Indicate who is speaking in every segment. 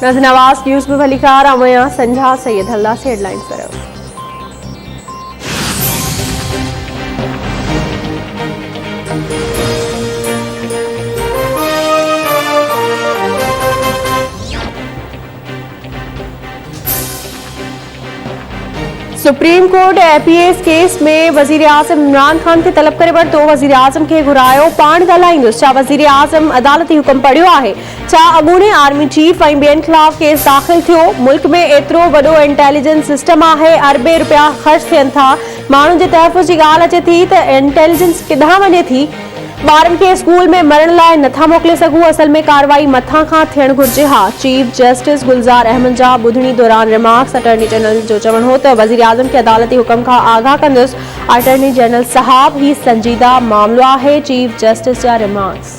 Speaker 1: नाज़रीन आवाज़ न्यूज़ में भलीकार अमया संझा सैयद हल्ला से हेडलाइंस पर। सुप्रीम कोर्ट APS केस में वजीर आजम इमरान खान के तलब करे पर तो वजीर आजम के घुरायो पाण ॻाल्हाईंदुसि। छा वजीर आजम अदालती हुक्म पढ़ियो आहे? छा अॻूणे आर्मी चीफ ऐं ॿियनि खिलाफ़ केस दाख़िल थियो? मुल्क में एतिरो वॾो इंटेलिजेंस सिस्टम आहे, अरबे रुपया ख़र्च थियनि था, माण्हुनि जे तहफ़ुज़ जी ॻाल्हि अचे थी त इंटेलिजेंस किथां वञे थी? ॿारनि खे स्कूल में मरण लाइ नथा मोकिले सघूं, असल में कार्रवाई मथां खां थियण घुरिजे हा। चीफ जस्टिस गुलज़ार अहमद जा ॿुधणी दौरान रिमार्क्स। अटॉर्नी जनरल जो चवणु हो त वज़ीर आज़म खे अदालती हुक्म खां आगाह कंदुसि। अटॉर्नी जनरल साहब ही संजीदा मामलो आहे। चीफ जस्टिस जा रिमार्क्स।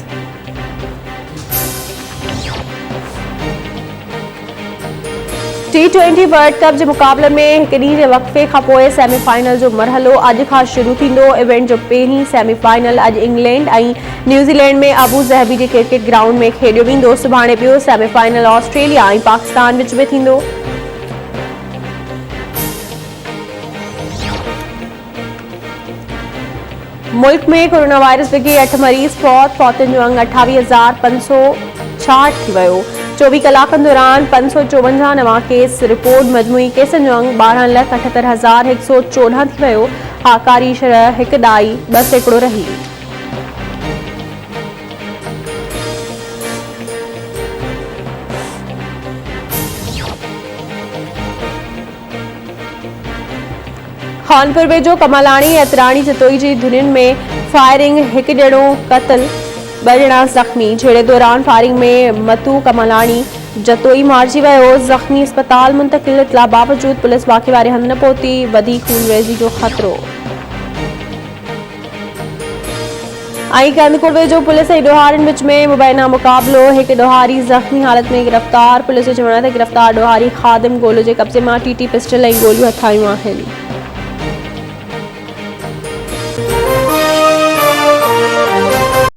Speaker 1: T20 वर्ल्ड कप जे मुक़ाबले में हिक ॾींहं जे वक़फ़े खां पोइ सेमीफाइनल जो मरहलो अॼु खां शुरू थींदो। इवेंट जो पहिरीं सेमीफाइनल अॼु इंग्लैंड ऐं न्यूज़ीलैंड में अबू ज़हबी जे क्रिकेट ग्राउंड में खेॾियो वेंदो। सुभाणे ॿियो सेमीफाइनल ऑस्ट्रेलिया ऐं पाकिस्तान विच में थींदो। मुल्क में कोरोना वायरस के 8 मरीज़ फौतुनि जो अंग 28,566 थी वियो। 24 कलाकनि दौरान 554 नवां केस रिपोर्ट। मजमूई केसनि जो अंग 12,78,114 थी वियो। आकारी शरह 1.2% रही। खानपुर वेझो कमलाणी एतराणी जतोई जी धुनियुनि में फायरिंग, हिकु ॼणो क़त्ल, 2 ॼणा ज़ख़्मी। झेड़े दौरान फायरिंग में मतू कमलाणी जतोई मारिजी वियो। ज़ख़्मी अस्पताल मुंतकिल। इतला बावजूद पुलिस वाक़े वारे हंधि न पहुती। वधी खूनरेज़ी जो ख़तरो। ऐं कंदकुड़ वेझो पुलिस ऐं ॾोहारियुनि विच में मुबैना मुक़ाबिलो। हिकु ॾोहारी ज़ख़्मी हालत में गिरफ़्तार। पुलिस जो चवणु आहे त गिरफ़्तार ॾोहारी ख़ादिम गोलो जे कब्ज़े मां TT पिस्टल ऐं गोलियूं हथायूं आहिनि।